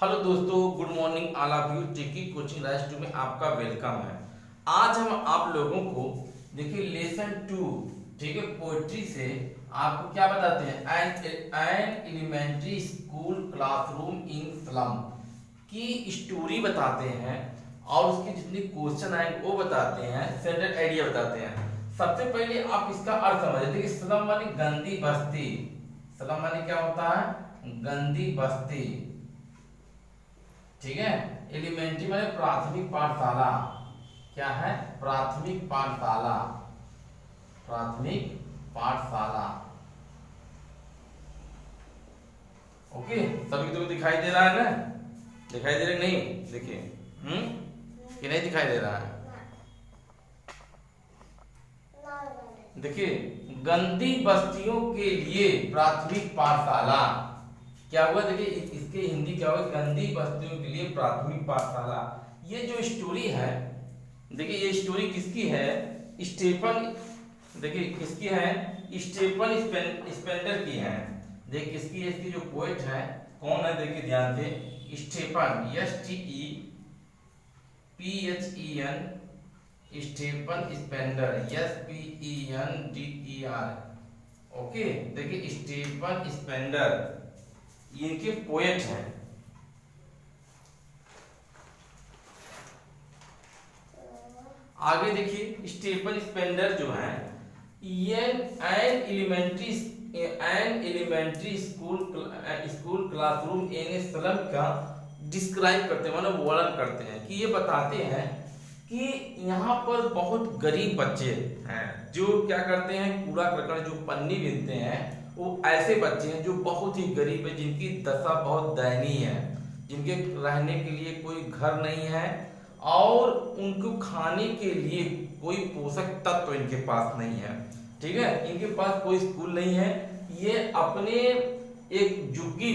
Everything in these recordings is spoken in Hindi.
हेलो दोस्तों, good morning all of you. टिकी कोचिंग राइज टू में आपका वेलकम है। आज हम आप लोगों को देखिए लेसन 2 ठीक है पोएट्री से आपको क्या बताते हैं, an elementary school classroom in slum की स्टोरी बताते हैं और उसके जितने क्वेश्चन आएंगे वो बताते हैं, सेंटेंस आइडिया बताते हैं। सबसे पहले आप इसका अर्थ समझ देखिए, स्लम माने गंदी बस्ती। स्लम माने क्या होता है? गंदी बस्ती, ठीक है। एलिमेंट्री माने प्राथमिक पाठशाला। क्या है? प्राथमिक पाठशाला, प्राथमिक पाठशाला। ओके, सभी को दिखाई दे रहा है ना? दिखाई दे रहा है नहीं? देखिए कि नहीं दिखाई दे रहा है? देखिए, गंदी बस्तियों के लिए प्राथमिक पाठशाला। क्या हुआ? देखिए इसके हिंदी क्या हुआ? गंदी बस्तियों के लिए प्राथमिक पाठशाला। ये जो स्टोरी है, देखिए ये स्टोरी किसकी है? स्टेफन, देखिए किसकी है? स्टेफन स्पेंडर की है। देखिए किसकी है? इसकी जो पोएट है कौन है? देखिए ध्यान से, Stephen STEPHEN Stephen Spender SPENDER। Okay, देखिए स्टेफन स्पेंडर इनके पोएट हैं। आगे देखिए, स्टेफन स्पेंडर जो है ये an elementary school classroom in slum का डिस्क्राइब करते हैं, मतलब वर्णन करते हैं कि ये बताते हैं कि यहाँ पर बहुत गरीब बच्चे हैं जो क्या करते हैं, कूड़ा करकट जो पन्नी बीनते हैं, वो ऐसे बच्चे हैं जो बहुत ही गरीब है, जिनकी दशा बहुत दयनीय है, जिनके रहने के लिए कोई घर नहीं है और उनको खाने के लिए कोई पोषक तत्व इनके पास नहीं है। ठीक है, इनके पास कोई स्कूल नहीं है। ये अपने एक झुग्गी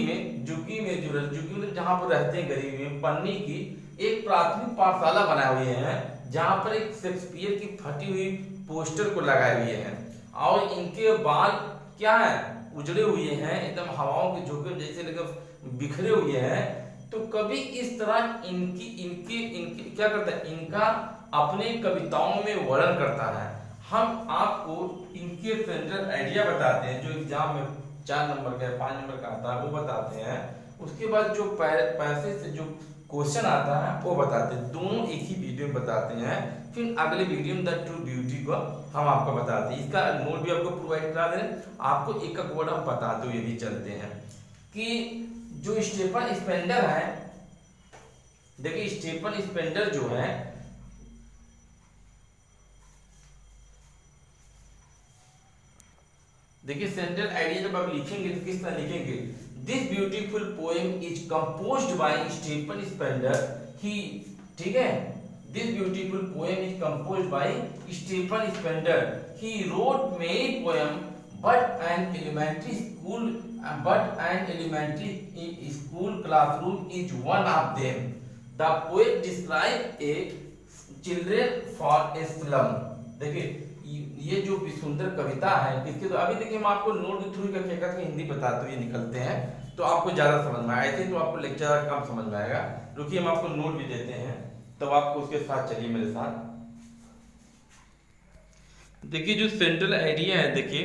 में जहाँ पर रहते हैं गरीबी में, पन्नी की एक प्राथमिक पाठशाला बनाए हुए हैं, जहाँ पर एक शेक्सपियर की फटी हुई पोस्टर को लगाए हुए हैं और इनके बाल क्या है? उजड़े हुए हैं, एकदम हवाओं के झोंके जैसे लगे बिखरे हुए हैं। तो कभी इस तरह इनकी इनकी इनकी क्या करता है? इनका अपने कविताओं में वर्णन करता है। हम आपको इनके सेंट्रल आइडिया बताते हैं जो एग्जाम में 4 नंबर का 5 नंबर का आता है वो बताते हैं। उसके बाद जो पैसे से जो क्वेश्चन आता है वो बताते हैं। दोनों एक ही वीडियो में बताते हैं। फिर अगले वीडियो में द ट्रू ब्यूटी को हम आपको बताते हैं। इसका नोट भी आपको प्रोवाइड करा दें, आपको एक एक वर्ड हम बताते हुए भी चलते हैं कि जो स्टेफन स्पेंडर है, देखिए स्टेफन स्पेंडर जो है देखिए सेंट्रल आइडिया जब आप लिखेंगे तो किस तरह लिखेंगे? This beautiful poem is composed by Stephen Spender he, ठीक है, this beautiful poem is composed by Stephen Spender he wrote many poem but an elementary school classroom is one of them. The poet describe a children for a slum. देखिए ये जो सुंदर कविता है किसके, तो अभी देखिए हम आपको नोट के थ्रू क्या करके हिंदी बताते हुए निकलते हैं तो आपको ज्यादा समझ में आए थे, तो आपको लेक्चर कम समझ में आएगा। रुकिए हम आपको नोट भी देते हैं तो आपको उसके साथ चलिए मेरे साथ। देखिए जो सेंट्रल आइडिया है, देखिए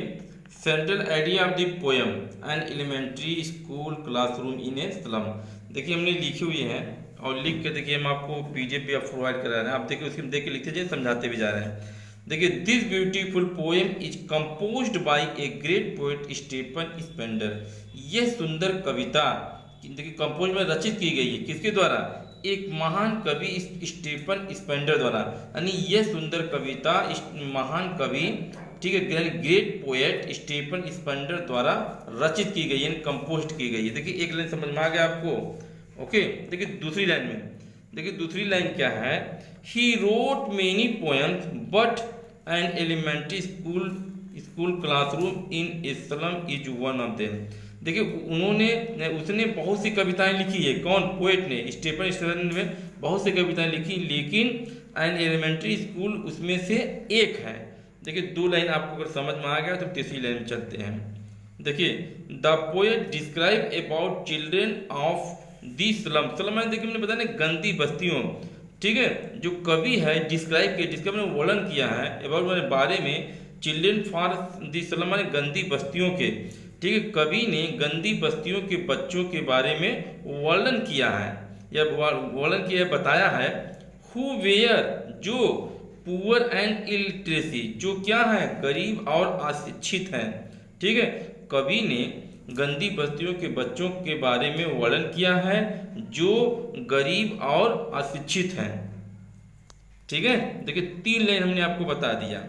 central idea of the poem an elementary school classroom in a slum. देखिए हमने लिखी हुई है और लिख के देखिए हम आपको पीडीएफ भी प्रोवाइड करा रहे हैं। आप देखिए उसकी देख के लिखते जाइए, समझाते भी जा रहे हैं। देखिए this beautiful poem is composed by a great poet Stephen Spender. यह सुंदर कविता देखिए कंपोज में रचित की गई है किसके द्वारा? एक महान कवि स्टीफन स्पेंडर द्वारा। यानी यह सुंदर कविता महान कवि, ठीक है, ग्रेट पोएट स्टीफन स्पेंडर द्वारा रचित की गई है, कंपोज की गई है। देखिए एक लाइन समझ में आ गया आपको? ओके, देखिए दूसरी लाइन में, देखिए दूसरी लाइन क्या है? He wrote many poems but an elementary school classroom in slum is one of them. देखिए उसने बहुत सी कविताएं लिखी है। कौन? पोएट ने, स्टीफन स्पेंडर ने बहुत सी कविताएं लिखी, लेकिन एन एलिमेंट्री स्कूल उसमें से एक है। देखिए 2 लाइन आपको अगर समझ में आ गया तो तीसरी लाइन में चलते हैं। देखिए, the poet describe about children of the slum. Slum है, देखिए मैंने बताया ना, गंदी बस्तियों, ठीक है। जो कवि है डिस्क्राइब किया, जिसका मैंने वर्णन किया है अबाउट मेरे बारे में, चिल्ड्रेन फॉर दी स्लम माने गंदी बस्तियों के, ठीक है। कवि ने गंदी बस्तियों के बच्चों के बारे में वर्णन किया है, या वर्णन किया बताया है। हु वेयर, जो पुअर एंड इलिटरेसी, जो क्या है, गरीब और अशिक्षित हैं, ठीक है। कवि ने गंदी बस्तियों के बच्चों के बारे में वर्णन किया है जो गरीब और अशिक्षित हैं, ठीक है। देखिए 3 लाइन हमने आपको बता दिया।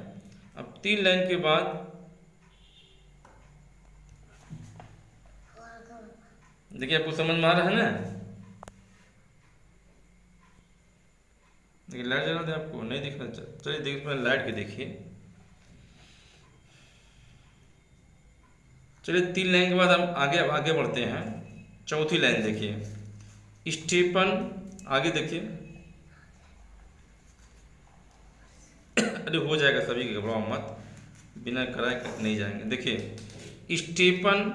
अब 3 लाइन के बाद देखिए आपको समझ में आ रहा है ना। देखिए लाइट जला दे, आपको नहीं दिखना, चलिए देखिए पहले लाइट के देखिए। चलिए 3 लाइन के बाद हम आगे बढ़ते हैं। चौथी लाइन देखिए, स्टीफन, आगे देखिए। अरे हो जाएगा, सभी के घबराओ मत, बिना कराए नहीं जाएंगे। देखिए स्टीफन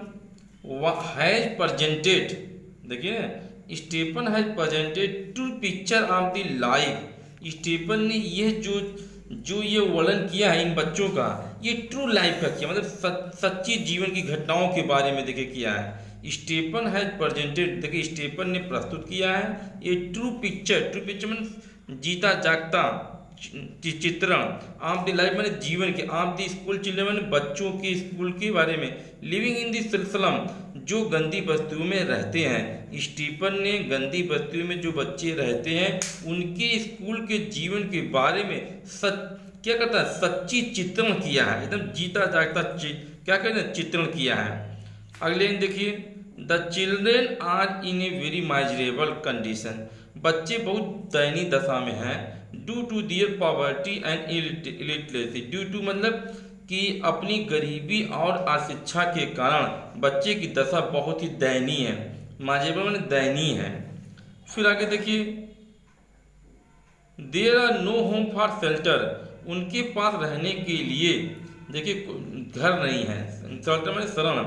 हैज प्रेजेंटेड, देखिए ना, Stephen has presented to picture of the life. Stephen ने यह जो ये वर्णन किया है इन बच्चों का, ये ट्रू लाइफ का किया, मतलब सच्ची जीवन की घटनाओं के बारे में देखिए किया है। स्टीफन हैज प्रेजेंटेड, देखिए स्टीफन ने प्रस्तुत किया है ये ट्रू पिक्चर मीन जीता जागता चित्रण, ऑफ द लाइफ मैंने जीवन के, ऑफ द स्कूल चिल्ड्रन मैंने बच्चों के स्कूल के बारे में, लिविंग इन दी स्लम, जो गंदी बस्तियों में रहते हैं। स्टीफन ने गंदी बस्तियों में जो बच्चे रहते हैं उनके स्कूल के जीवन के बारे में क्या करता है, सच्ची चित्रण किया है, एकदम जीता जागता क्या कहते हैं, चित्रण किया है। अगले देखिए, the children are in a very miserable condition, बच्चे बहुत दयनीय दशा में हैं। Due to their poverty and illiteracy, due to मतलब कि अपनी गरीबी और अशिक्षा के कारण बच्चे की दशा बहुत ही दयनीय है। माइजरेबल मतलब दयनीय है। फिर आगे देखिए, there are no home for shelter, उनके पास रहने के लिए देखिए घर नहीं है, शेल्टर में शरण।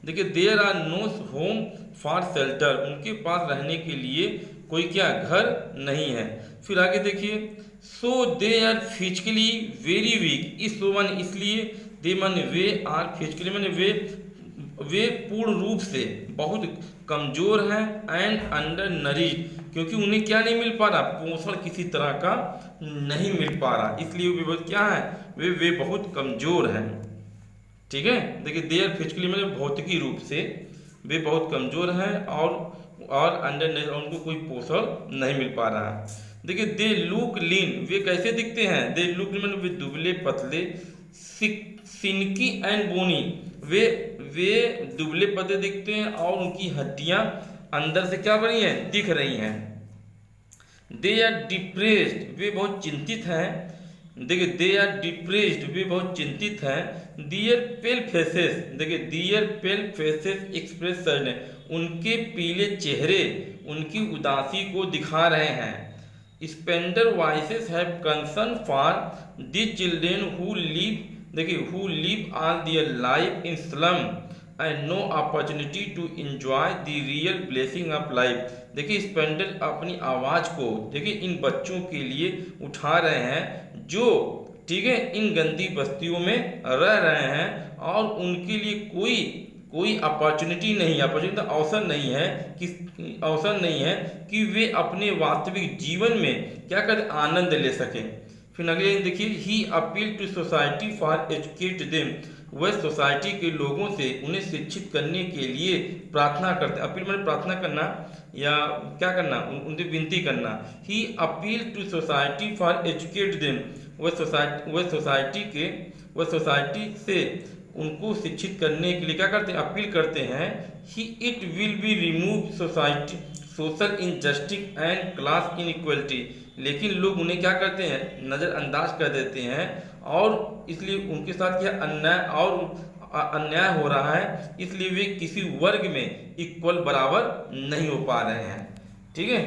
देखिए there are no home for shelter, उनके पास रहने के लिए कोई क्या घर नहीं है। फिर आगे देखिए, so they are physically very weak, इस वन इसलिए, दे माने वे, आर फिजिकली माने वे पूर्ण रूप से बहुत कमजोर हैं, एंड अंडर नरिश, क्योंकि उन्हें क्या नहीं मिल पा रहा, पोषण किसी तरह का नहीं मिल पा रहा, इसलिए वे बहुत क्या है, वे बहुत कमजोर हैं, ठीक है। देखिए देयर फिजिकली मतलब भौतिकी रूप से वे बहुत कमजोर हैं, और अंडर नरिश, उनको कोई पोषण नहीं मिल पा रहा है। देखिए दे लुक लीन, वे कैसे दिखते हैं, दे लुक मतलब वे दुबले पतले, सिनकी एंड बोनी, वे दुबले पतले दिखते हैं और उनकी हड्डियां अंदर से क्या बनी है, दिख रही हैं। दे आर डिप्रेस्ड, वे बहुत चिंतित हैं। देखिए दे आर डिप्रेस्ड, वे बहुत चिंतित हैं। दियर पेल फेसेस, देखिए their pale faces express sadness, उनके पीले चेहरे उनकी उदासी को दिखा रहे हैं। Spender voices have concern for the children who live, देखिए who live all their life in slum and no opportunity to enjoy the real blessing of life. देखिए स्पेंडर अपनी आवाज़ को देखिए इन बच्चों के लिए उठा रहे हैं जो, ठीक है, इन गंदी बस्तियों में रह रहे हैं और उनके लिए कोई अपॉर्चुनिटी नहीं, अपॉर्चुनिटी अवसर नहीं है कि वे अपने वास्तविक जीवन में क्या करें, आनंद ले सकें। फिर अगले देखिए, he appeal to society for educate them, वह सोसाइटी के लोगों से उन्हें शिक्षित करने के लिए प्रार्थना करते हैं। अपील मतलब प्रार्थना करना या क्या करना, उनसे विनती करना। He appeal to society for educate them, वह सोसाइटी से उनको शिक्षित करने के लिए क्या करते हैं, अपील करते हैं। He it will be remove society social injustice and class inequality, लेकिन लोग उन्हें क्या करते हैं, नज़रअंदाज कर देते हैं, और इसलिए उनके साथ क्या अन्याय हो रहा है, इसलिए वे किसी वर्ग में इक्वल बराबर नहीं हो पा रहे हैं, ठीक है।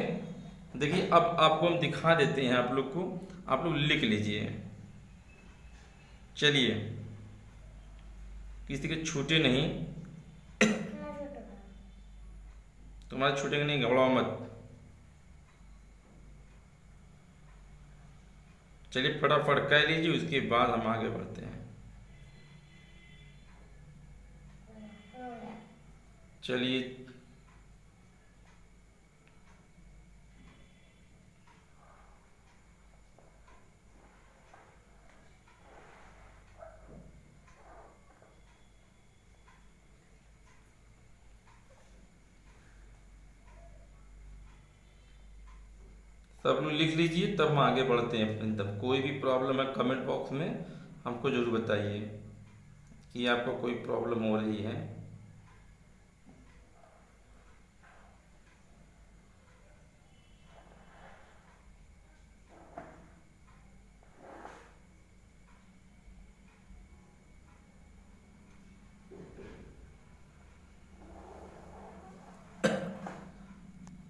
देखिए अब आपको हम दिखा देते हैं, आप लोग को, आप लोग लिख लीजिए। चलिए किसी के छूटे नहीं, तुम्हारे छूटेंगे नहीं, घबराओ मत। चलिए फटाफट कह लीजिए, उसके बाद हम आगे बढ़ते हैं। चलिए सब लोग लिख लीजिए, तब हम आगे बढ़ते हैं। एकदम कोई भी प्रॉब्लम है कमेंट बॉक्स में हमको ज़रूर बताइए कि आपको कोई प्रॉब्लम हो रही है।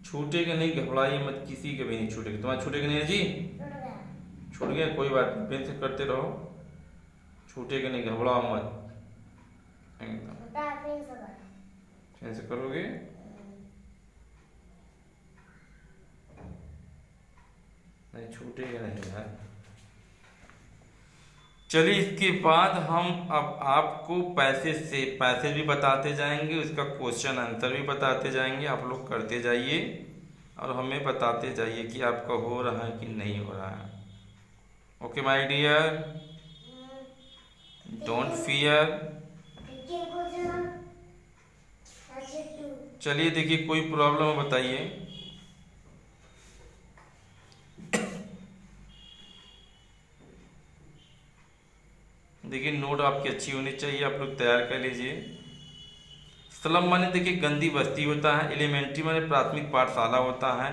छूटेगा नहीं, घबराइए मत, किसी के भी नहीं छूटेगा। तुम्हारा छूटेगा नहीं जी? छूट गया, कोई बात नहीं, पेन से करते रहो, छूटेगा नहीं, घबराओ मत एकदम। पेन से करोगे नहीं, छूटेगा नहीं यार। चलिए इसके बाद हम अब आपको पैसे भी बताते जाएंगे, उसका क्वेश्चन आंसर भी बताते जाएंगे। आप लोग करते जाइए और हमें बताते जाइए कि आपका हो रहा है कि नहीं हो रहा है। Okay my dear, don't fear. चलिए देखिए, कोई प्रॉब्लम है बताइए। देखिए नोट आपकी अच्छी होनी चाहिए, आप लोग तैयार कर लीजिए। स्लम माने देखिए गंदी बस्ती होता है, एलिमेंट्री माने प्राथमिक पाठशाला होता है,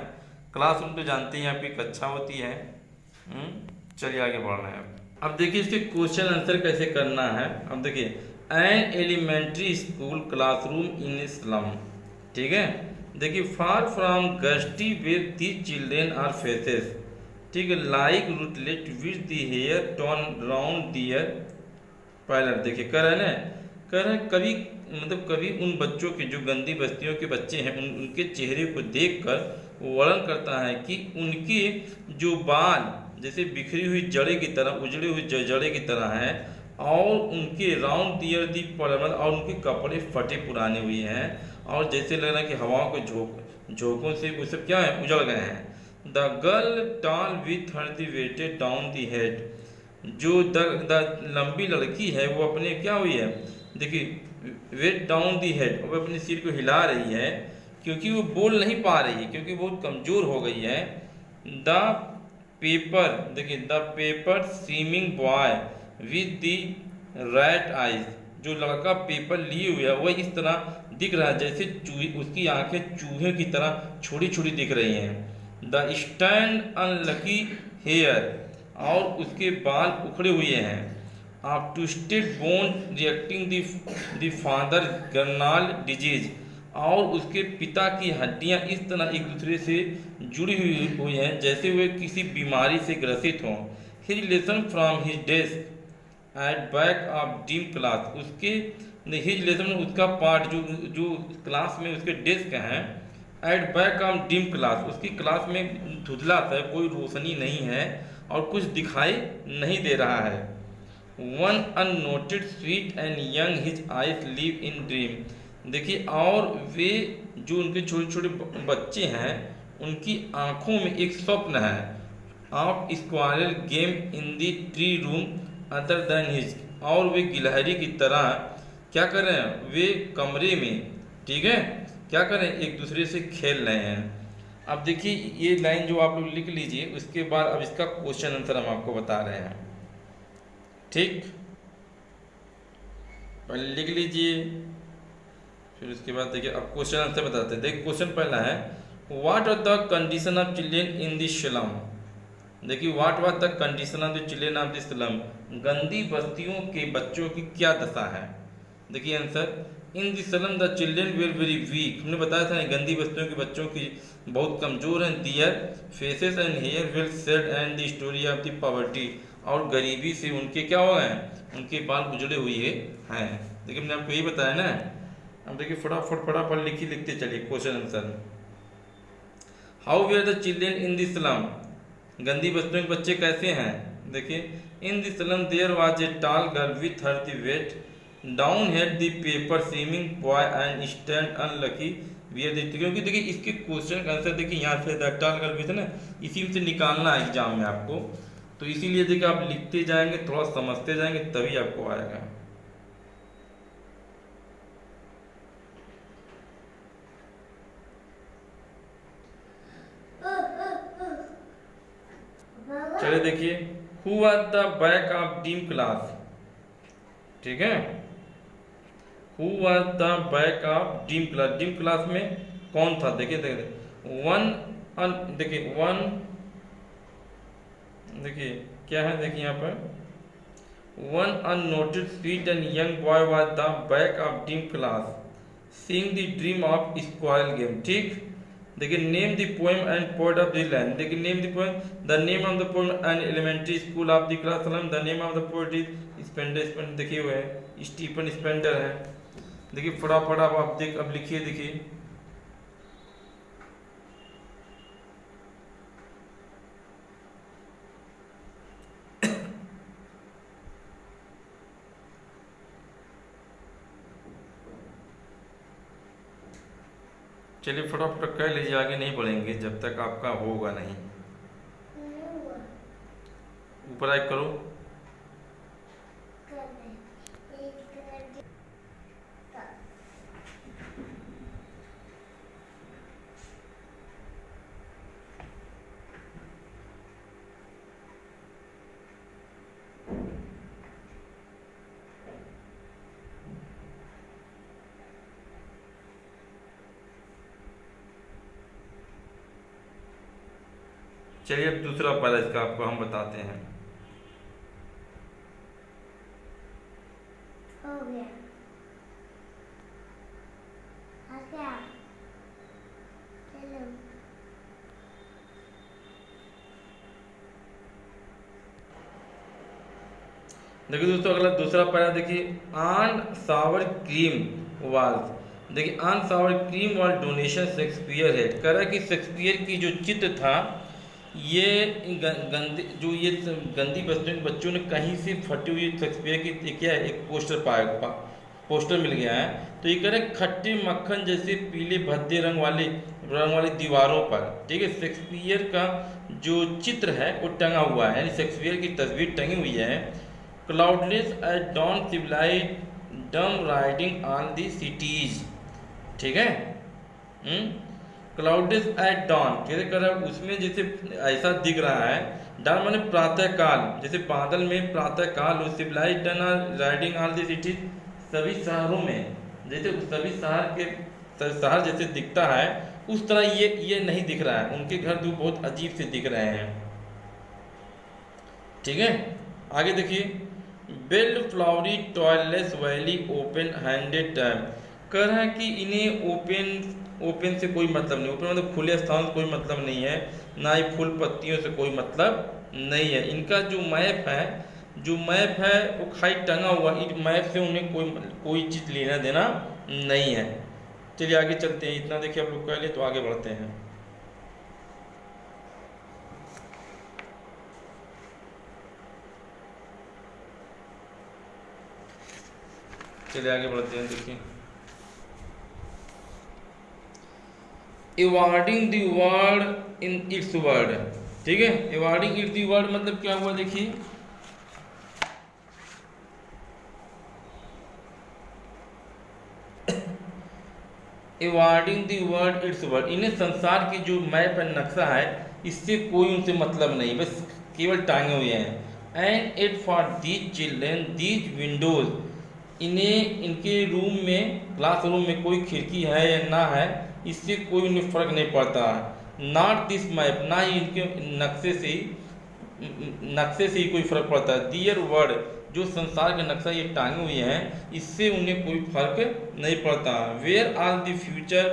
क्लासरूम तो जानते हैं आपकी कक्षा होती है। चलिए आगे बढ़ रहे हैं। अब देखिए इसके क्वेश्चन आंसर कैसे करना है। अब देखिए, an elementary school classroom in slum, ठीक है। देखिए far from gusty where the children are faces, ठीक है, like rootlet with the hair turn round their pilot. देखिए कर रहे हैं ना, कर रहे हैं कभी मतलब कभी उन बच्चों के जो गंदी बस्तियों के बच्चे हैं उनके चेहरे को देखकर वर्णन करता है कि उनके जो बाल जैसे बिखरी हुई जड़े की तरह, उजड़ी हुई जड़े की तरह हैं, और उनके राउंड दियर दी पलमल, और उनके कपड़े फटे पुराने हुए हैं, और जैसे लग रहा है कि हवाओं के झोंकों से वो सब क्या है, उजड़ गए हैं। The girl tall with her the weighted down the head, जो द लंबी लड़की है वो अपने क्या हुई है, देखिए वेट डाउन दी हेड, वो अपने सिर को हिला रही है क्योंकि वो बोल नहीं पा रही है, क्योंकि बहुत कमज़ोर हो गई है। द पेपर, देखिए the paper swimming boy with the rat eyes, जो लड़का पेपर लिए हुए है वह इस तरह दिख रहा है जैसे चूहे, उसकी आंखें चूहे की तरह छोटी छोटी दिख रही हैं। द स्टैंड अनलकी हेयर, और उसके बाल उखड़े हुए हैं। आप twisted bone reacting the father gnarled disease, और उसके पिता की हड्डियां इस तरह एक दूसरे से जुड़ी हुई हैं जैसे वे किसी बीमारी से ग्रसित हों। His lesson from his desk at back of dim class, उसके हिज लेसन उसका पार्ट जो जो क्लास में उसके डेस्क हैं, at back of dim class, उसकी क्लास में धुंधला सा, कोई रोशनी नहीं है और कुछ दिखाई नहीं दे रहा है। One unnoted sweet and young his eyes live in dream, देखिए और वे जो उनके छोटे छोटे बच्चे हैं उनकी आंखों में एक स्वप्न है। Of squirrel game in the tree room other than his, और वे गिलहरी की तरह क्या कर रहे हैं, वे कमरे में, ठीक है, क्या कर रहे हैं, एक दूसरे से खेल रहे हैं। अब देखिए ये लाइन जो आप लोग लिख लीजिए, उसके बाद अब इसका क्वेश्चन आंसर हम आपको बता रहे हैं, ठीक। पहले लिख लीजिए, फिर उसके बाद देखिए अब क्वेश्चन आंसर बताते हैं। देखिए क्वेश्चन पहला है, what are the condition of children in the slum. देखिए what was the condition of the children of the slum, गंदी बस्तियों के बच्चों की क्या दशा है। देखिए answer, in the slum the children were very weak, हमने बताया था गंदी बस्तियों के बच्चों की बहुत कमजोर हैं। Their faces and hair well said and the story of the poverty, और गरीबी से उनके क्या हो गए हैं, उनके बाल उजड़े हुए हैं। देखिए मैंने आपको यही बताया ना, अब देखिए फटाफट फटाफट लिखते चलिए question answer. How were the children in the slum, गंदी बस्तियों के बच्चे कैसे हैं। देखिए in the slum there was a tall girl with her the weight down head the paper swimming boy and stand unlucky wear the, क्योंकि देखिए इसके क्वेश्चन का आंसर देखिए यहाँ से द टॉल गर्ल विथ ना, इसी से निकालना है एग्जाम में आपको, तो इसीलिए देखिए आप लिखते जाएंगे, थोड़ा समझते जाएंगे, तभी आपको आएगा। चलिए देखिए who was the back of dim class, ठीक है, who was the back of dim class, dim class में कौन था। देखिए देखिए वन देखिए क्या है, देखिए यहाँ पर one unnoted sweet and young boy was the back of dim class seeing the dream of squirrel game, ठीक। देखिए name the poem and poet of the line, देखिए name the poem, the name of the poem and elementary school of the class slum, the name of the poet is Spender, देखिए वो है स्टीफन स्पेंडर है। देखिए फटाफट आप अब लिखिए, देखिए चलिए फटाफट कर लीजिए, आगे नहीं पढ़ेंगे जब तक आपका होगा नहीं। ऊपर आए करो, चलिए अब दूसरा पैरा इसका आपको हम बताते हैं। हो गया, चलो देखिए दोस्तों अगला दूसरा पैरा देखिए ऑन सावर क्रीम वाल्स, देखिए ऑन सावर क्रीम वाल डोनेशन शेक्सपियर है, कह रहा है कि शेक्सपियर की जो चित्र था ये गंदी बच्चों ने कहीं से फटी हुई शेक्सपियर की क्या है एक पोस्टर मिल गया है, तो ये कह रहे खट्टे मक्खन जैसे पीले भद्दे रंग वाली दीवारों पर, ठीक है, शेक्सपियर का जो चित्र है वो टंगा हुआ है, यानी शेक्सपियर की तस्वीर टंगी हुई है। क्लाउडलेस एट डॉन सिविलाइज्ड डम राइडिंग ऑन द सिटीज, ठीक है, क्लाउडेस एट डॉन कैसे कर रहा है उसमें जैसे ऐसा दिख रहा है, डॉन माने प्रातः काल, जैसे बादल में प्रातः काल, civilised riding on the city, सभी शहरों में जैसे सभी शहर जैसे दिखता है उस तरह ये नहीं दिख रहा है, उनके घर तो बहुत अजीब से दिख रहे हैं, ठीक है। आगे देखिए belled flowery Tyrolese valley open handed time, कह रहा है कि इन्हें ओपन से कोई मतलब नहीं, ओपन मतलब खुले स्थान से कोई मतलब नहीं है, ना ही फूल पत्तियों से कोई मतलब नहीं है। इनका जो मैप है वो खाली टंगा हुआ, इस मैप से उन्हें कोई चीज़ लेना देना नहीं है। चलिए आगे चलते हैं, इतना देखिए आप लोग कह ले तो आगे बढ़ते हैं। चलिए आगे बढ़ते हैं, देखिए awarding the word in its word, ठीक है, अवॉर्डिंग इट्स द वर्ड मतलब क्या हुआ, देखिए awarding the word it's word, इन्हें संसार की जो मैप एंड नक्शा है इससे कोई उनसे मतलब नहीं, बस केवल टांगे हुए हैं। And it for these children these Windows, इन्हें इनके रूम में क्लासरूम में कोई खिड़की है या ना है इससे कोई उन्हें फर्क नहीं पड़ता। नॉट दिस मैप, ना ही इनके नक्शे से ही कोई फर्क पड़ता है। दियर वर्ड, जो संसार का नक्शा ये टांगे हुए हैं इससे उन्हें कोई फर्क नहीं पड़ता। Where are the future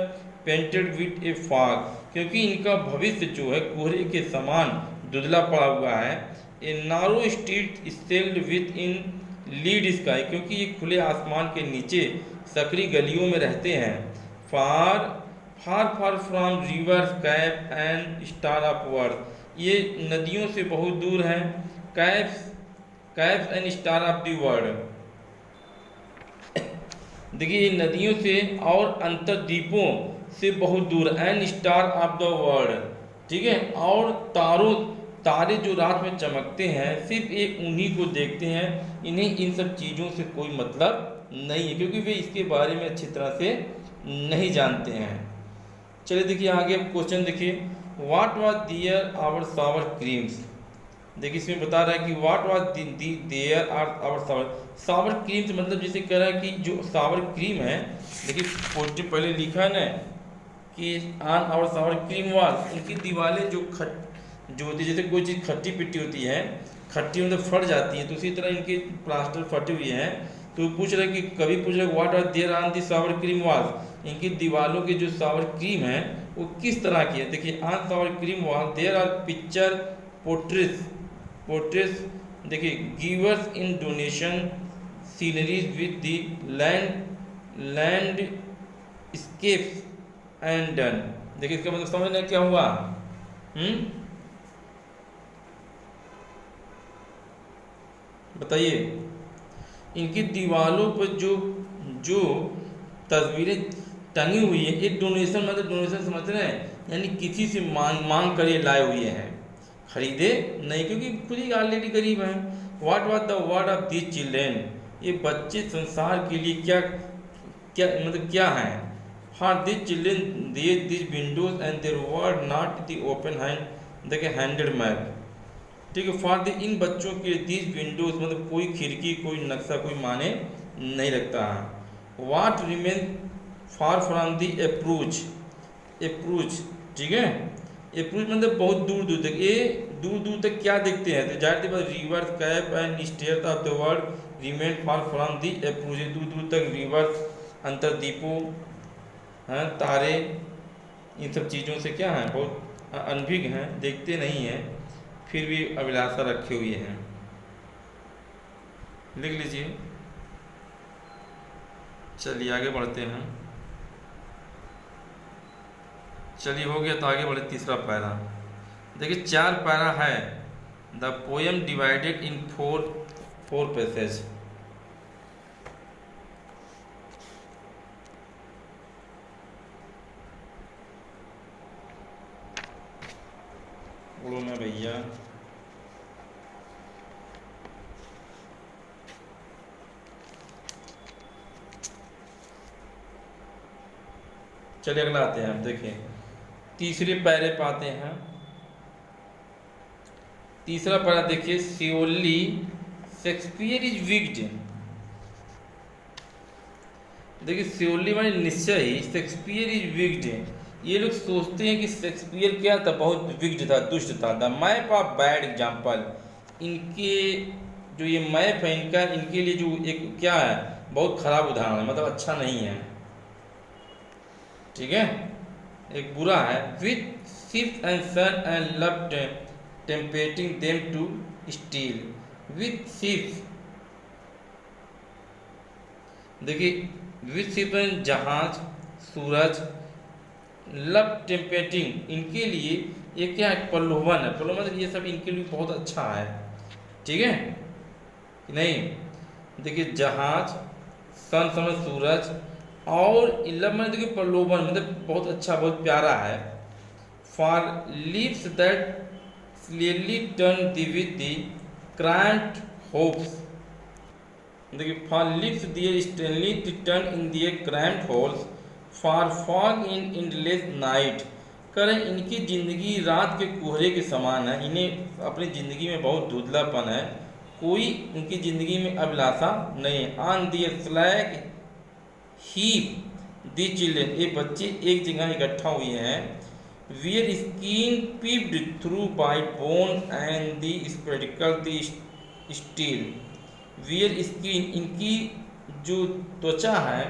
painted with a fog, क्योंकि इनका भविष्य जो है कोहरे के समान धुंधला पड़ा हुआ है। A narrow street sealed with in lead sky, क्योंकि ये खुले आसमान के नीचे सकरी गलियों में रहते हैं। Far far far from rivers cap and star of worth, ये नदियों से बहुत दूर हैं। Caps caps and star of the world, देखिए ये नदियों से और अंतरद्वीपों से बहुत दूर। And star of the world, ठीक है, और तारे जो रात में चमकते हैं सिर्फ एक उन्हीं को देखते हैं, इन्हें इन सब चीज़ों से कोई मतलब नहीं है, क्योंकि वे इसके बारे में अच्छी तरह से नहीं जानते हैं। चलिए देखिए आगे क्वेश्चन देखिए, what was their hour sour creams. देखिए इसमें बता रहा है कि what was there are hour sour creams, मतलब जैसे कह रहा है कि जो सावर क्रीम है, देखिए पॉजिटिव पहले लिखा है ना कि ऑन आवर सावर क्रीम वाल, उनकी दीवारें जो होती है, जैसे कोई चीज़ खट्टी पिट्टी होती है, खट्टी मतलब फट जाती है, तो उसी तरह इनके प्लास्टर फटे हुए हैं। तो पूछ रहे कि कभी पूछ रहे what are there on the sour cream wall, इनकी दीवारों के जो सावर क्रीम है वो किस तरह की है। देखिए ऑन सावर क्रीम वाल देयर आर पिक्चर पोर्ट्रेट्स, देखिए givers in donation sceneries with the land scapes and done. देखिए इसका मतलब समझना क्या हुआ। बताइए, इनकी दीवारों पर जो जो तस्वीरें टंगी हुई है, एक डोनेशन, मतलब डोनेशन समझ रहे हैं, यानी किसी से मांग कर ये लाए हुए हैं, खरीदे नहीं, क्योंकि खुद ही ऑलरेडी गरीब हैं। What was the word of these children, ये बच्चे संसार के लिए क्या क्या मतलब क्या हैं। For these children these windows and there word not the open hand देखिए हैंडेड मैप, ठीक है। फॉर द इन बच्चों के दीज विंडोज मतलब कोई खिड़की कोई नक्शा कोई माने नहीं रखता है। What remain far from the approach, ठीक है, अप्रोच मतलब बहुत दूर दूर तक, ये दूर दूर तक क्या देखते हैं, तो जाहिर सी बात rivers cap and stair of the world remain far from the approach, दूर दूर तक रिवर्स अंतरद्वीपों हैं, तारे, इन सब चीज़ों से क्या है बहुत अनभिज्ञ हैं, देखते नहीं हैं, फिर भी अभिलाषा रखे हुए हैं। लिख लीजिए। चलिए आगे बढ़ते हैं। चलिए हो गया, तो आगे बढ़े तीसरा पैरा। देखिए 4 पैरा है। The poem divided in 4 passage. बोलो ना भैया। चलिए अगला आते हैं। देखिए तीसरे पैरे पाते हैं। तीसरा पैरा देखिए, श्योरली शेक्सपियर इज विक्ड। देखिए श्योरली माने निश्चय ही, शेक्सपियर इज विक्ड, ये लोग सोचते हैं कि शेक्सपियर क्या था, बहुत विक्ड था, दुष्ट था। The map of bad example, इनके जो ये मैप है इनका, इनके लिए जो एक क्या है बहुत खराब उदाहरण है, मतलब अच्छा नहीं है, ठीक है, एक बुरा है। With ship and sun and love tempting them to steal. With ship, देखिए विथ शिप जहाज, सूरज, लव टेम्पेटिंग, इनके लिए ये क्या है प्रलोभन है, प्रलोभन ये सब इनके लिए बहुत अच्छा है, ठीक है कि नहीं। देखिए जहाज, सन समझ सूरज, और लव में देखिए प्रलोभन मतलब बहुत अच्छा बहुत प्यारा है। For lips that clearly turn the with the cramped hopes, देखिए for lips their Stanley turn in their cramped holes, for fog in endless night, करें इनकी ज़िंदगी रात के कोहरे के समान है, इन्हें अपनी ज़िंदगी में बहुत धुंधलापन है, कोई उनकी ज़िंदगी में अभिलाषा नहीं है। On their flag heap the children, ये बच्चे एक जगह इकट्ठा हुए हैं। Wear skin peeped through by bone and the spectacle the steel. Wear skin, इनकी जो त्वचा है,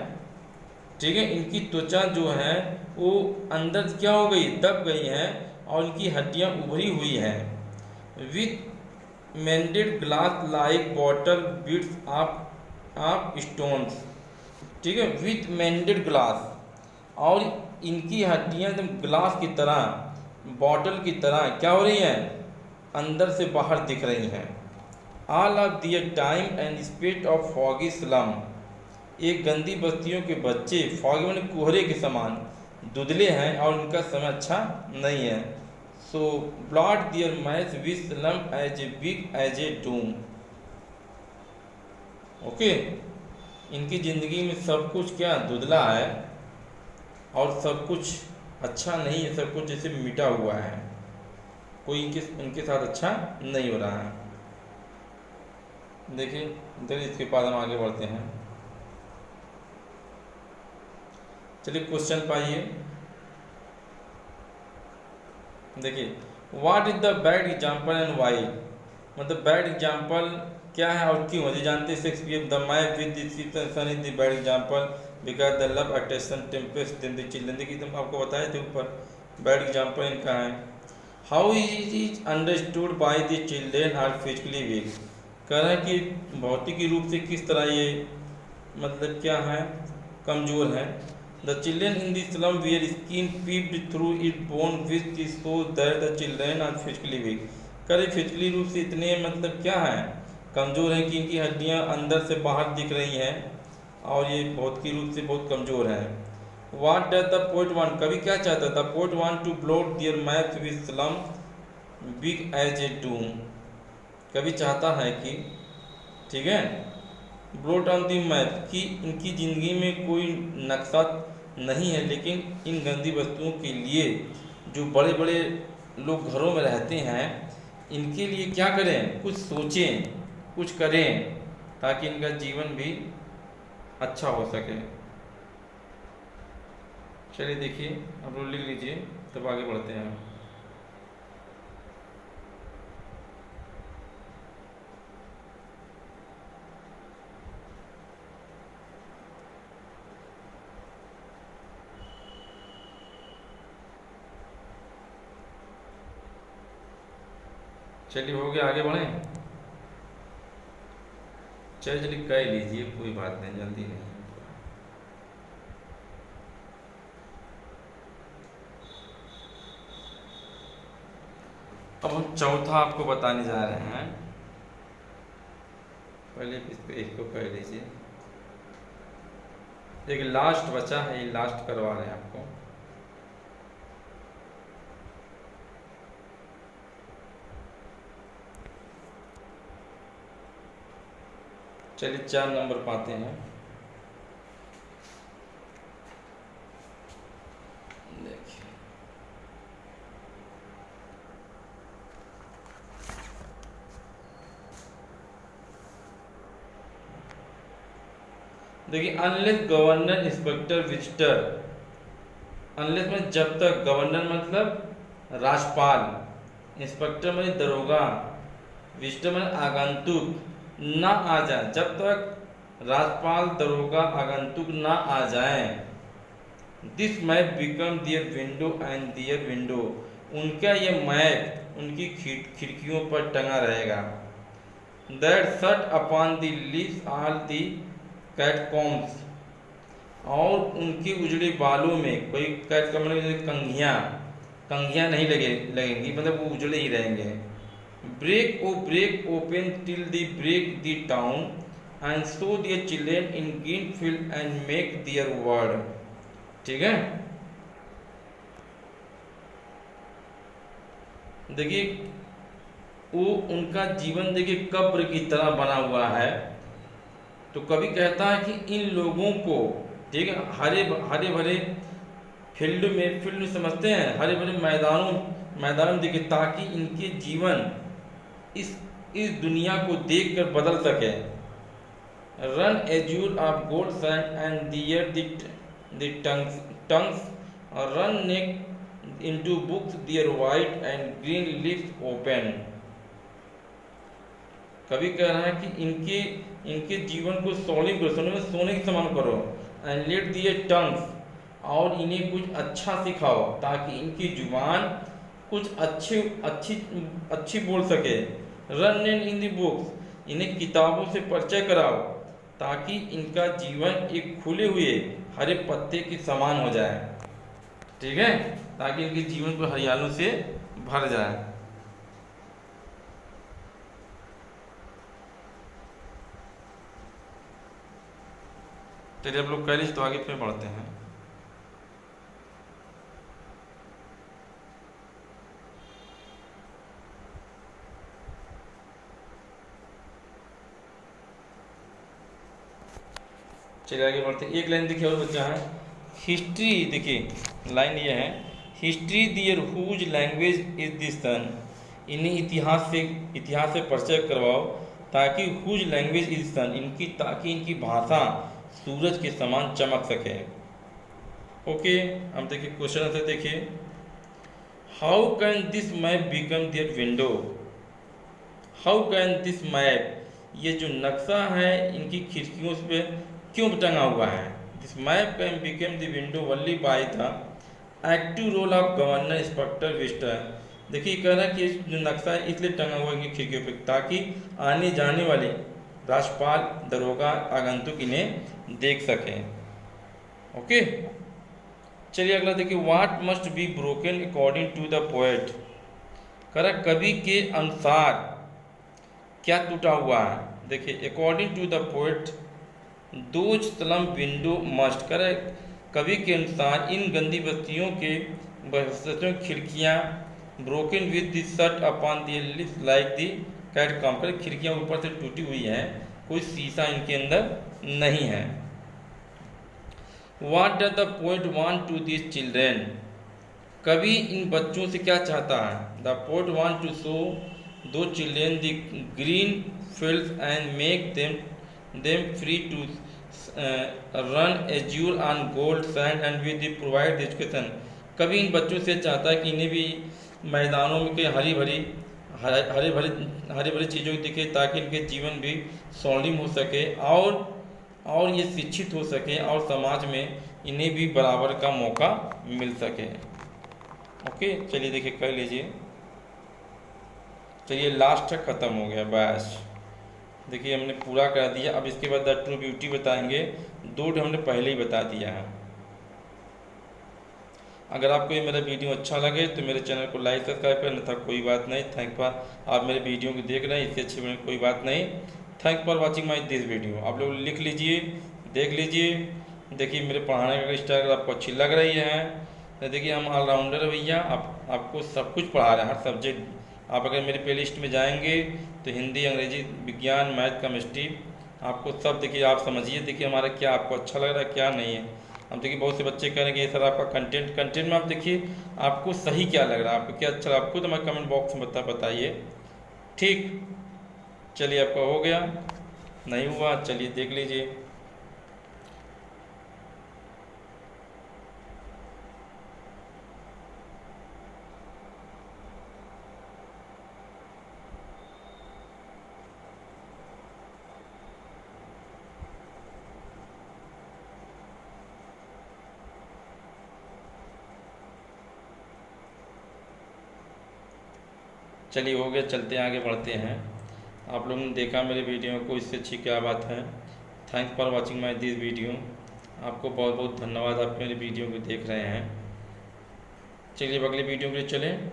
ठीक है, इनकी त्वचा जो है वो अंदर क्या हो गई, दब गई है, और इनकी हड्डियां उभरी हुई हैं। मेंडेड glass like bottle bits of stones, ठीक है, विथ मेंडेड ग्लास, और इनकी हड्डियां एकदम ग्लास की तरह, बॉटल की तरह क्या हो रही हैं, अंदर से बाहर दिख रही हैं। All of their time and speed of foggy slum, एक गंदी बस्तियों के बच्चे, फॉगी माने कोहरे के समान धुंधले हैं और उनका समय अच्छा नहीं है। So blot their match with slum as a big as a doom, okay, इनकी ज़िंदगी में सब कुछ क्या धुंधला है और सब कुछ अच्छा नहीं है, सब कुछ जैसे मिटा हुआ है, कोई इनके साथ अच्छा नहीं हो रहा है। देखिए इधर, इसके बाद हम आगे बढ़ते हैं। चलिए क्वेश्चन पाइए। देखिए, what is the bad example and why, मतलब बैड एग्जाम्पल क्या है और क्यों। मुझे जानते हैं Shakespeare, the map with the sun is the bad example because the love attention tempest in the children, देखिए तुम आपको बताए थे ऊपर, बैड एग्जाम्पल इनका है। How is understood by the children are physically weak, कह रहे हैं कि भौतिकी रूप से किस तरह ये मतलब क्या है, कमज़ोर है। The children in the slum where skin peeped through it bone which show that the children are physically weak, कह रहे फिजिकली रूप से इतने मतलब क्या है, कमज़ोर है कि इनकी हड्डियां अंदर से बाहर दिख रही हैं और ये भौतिकी रूप से बहुत कमज़ोर है। What does the poet want, कवि क्या चाहता था, poet want to blot their maps with slum big as a doom, कवि चाहता है कि, ठीक है, ब्लॉट ऑन दी मैप, कि इनकी ज़िंदगी में कोई नक्शा नहीं है, लेकिन इन गंदी वस्तुओं के लिए जो बड़े बड़े लोग घरों में रहते हैं, इनके लिए क्या करें, कुछ सोचें, कुछ करें ताकि इनका जीवन भी अच्छा हो सके। चलिए देखिए, आप लोग लिख लीजिए तब आगे बढ़ते हैं। चलिए हो गया, आगे बढ़ें। चलिए कह लीजिए, कोई बात नहीं, जल्दी नहीं। अब हम चौथा आपको बताने जा रहे हैं, पहले इसको कह लीजिए। एक लास्ट बचा है, ये लास्ट करवा रहे हैं आपको। चलिए 4 नंबर पाते हैं। देखिए, unless governor inspector visitor, unless में जब तक, गवर्नर मतलब राज्यपाल, इंस्पेक्टर में दरोगा, विजिटर में आगंतुक ना आ जाए, जब तक राज्यपाल दरोगा आगंतुक ना आ जाए, this map become their window and their window, उनका ये मैप उनकी खिड़कियों पर टंगा रहेगा। That shut upon the lips all the catacombs, और उनके उजड़े बालों में कोई कैटकॉम कंघियाँ नहीं लगेंगी, मतलब वो उजड़े ही रहेंगे। Break open till the break the town and so their children in green field and make their word, ठीक है। देखिए वो उनका जीवन देखिए कब्र की तरह बना हुआ है। तो कवि कहता है कि इन लोगों को, ठीक है, हरे भरे फील्ड में समझते हैं, हरे भरे मैदानों देखिए, ताकि इनके जीवन इस दुनिया को देखकर बदल सके। Run azure of gold sand and their the tongues run neck into books their white and green lips open. कवि कह रहा है कि इनके जीवन को स्वर्णिम करो, सोने के समान करो, एंड लेट दियर टंग्स, और इन्हें कुछ अच्छा सिखाओ ताकि इनकी जुबान कुछ अच्छी बोल सके, रन इन द बुक्स, इन्हें किताबों से परिचय कराओ ताकि इनका जीवन एक खुले हुए हरे पत्ते के समान हो जाए। ठीक है, ताकि इनके जीवन को हरियालों से भर जाए। चलिए आप लोग कह लीजिए तो आगे फिर बढ़ते हैं। चलिए आगे बढ़ते हैं। एक लाइन देखिए और बच्चा है, हिस्ट्री। देखिए लाइन ये है, history their whose language is the sun, इन्हें इतिहास से परिचय करवाओ ताकि हुज लैंग्वेज इज सन, ताकि इनकी भाषा सूरज के समान चमक सके। ओके, अब देखिए क्वेश्चन आंसर देखिए, how can this map become their window, how can this map, ये जो नक्शा है इनकी खिड़कियों पे क्यों टंगा हुआ है। This map can become the window only by the active role of governor inspector visitor. देखिए कह रहा है कि जो नक्शा है इसलिए टंगा हुआ है खिड़कियों पे ताकि आने जाने वाले राजपाल, दरोगा, आगंतुक इन्हें देख सकें। ओके, चलिए अगला देखिए, what must be broken according to the poet. कह रहा कवि के अनुसार क्या टूटा हुआ है। देखिए according to the poet those slum window must, कर कवि के अनुसार इन गंदी बस्तियों के खिड़कियाँ broken with the shut upon the lips like the catacomb, कर खिड़कियाँ ऊपर से टूटी हुई हैं, कोई शीशा इनके अंदर नहीं है। What does the poet want to this children, कवि इन बच्चों से क्या चाहता है। The poet want to show those children the green fields and make them free to run azure on gold sand and with the provide education. कवि इन बच्चों से चाहता है कि इन्हें भी मैदानों में के हरी भरी चीज़ों को दिखे ताकि इनके जीवन भी स्वर्णिम हो सके और ये शिक्षित हो सके और समाज में इन्हें भी बराबर का मौका मिल सके। ओके, चलिए देखिए कर लीजिए। चलिए लास्ट तक ख़त्म हो गया बस। देखिए हमने पूरा कर दिया। अब इसके बाद द ट्रू ब्यूटी बताएंगे, दो हमने पहले ही बता दिया है। अगर आपको ये मेरा वीडियो अच्छा लगे तो मेरे चैनल को लाइक सब्सक्राइब करना था, कोई बात नहीं। थैंक फॉर, आप मेरे वीडियो को देख रहे हैं, इससे अच्छी मेरी कोई बात नहीं। Thank for watching my this video. आप लोग लिख लीजिए, देख लीजिए। देखिए मेरे पढ़ाने का स्टाइल अगर आपको अच्छी लग रही है तो देखिए हम ऑलराउंडर है भैया, आपको सब कुछ पढ़ा रहे हैं, हर सब्जेक्ट। आप अगर मेरे प्ले लिस्ट में जाएंगे तो हिंदी, अंग्रेजी, विज्ञान, मैथ, केमिस्ट्री, आपको सब देखिए, आप समझिए देखिए हमारा क्या आपको अच्छा लग रहा है क्या नहीं है। अब देखिए बहुत से बच्चे कह रहे हैं कि सर आपका कंटेंट में आप देखिए आपको सही क्या लग रहा है, आपको क्या अच्छा लगा, आपको तो हमारे कमेंट बॉक्स में बताइए। ठीक, चलिए आपका हो गया, नहीं हुआ चलिए देख लीजिए। चलिए हो गया, चलते हैं आगे बढ़ते हैं। आप लोगों ने देखा मेरे वीडियो को, इससे अच्छी क्या बात है। Thanks for watching my this video. आपको बहुत बहुत धन्यवाद, आप मेरे वीडियो को देख रहे हैं। चलिए अगले वीडियो के लिए चलें।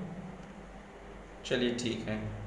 चलिए ठीक है।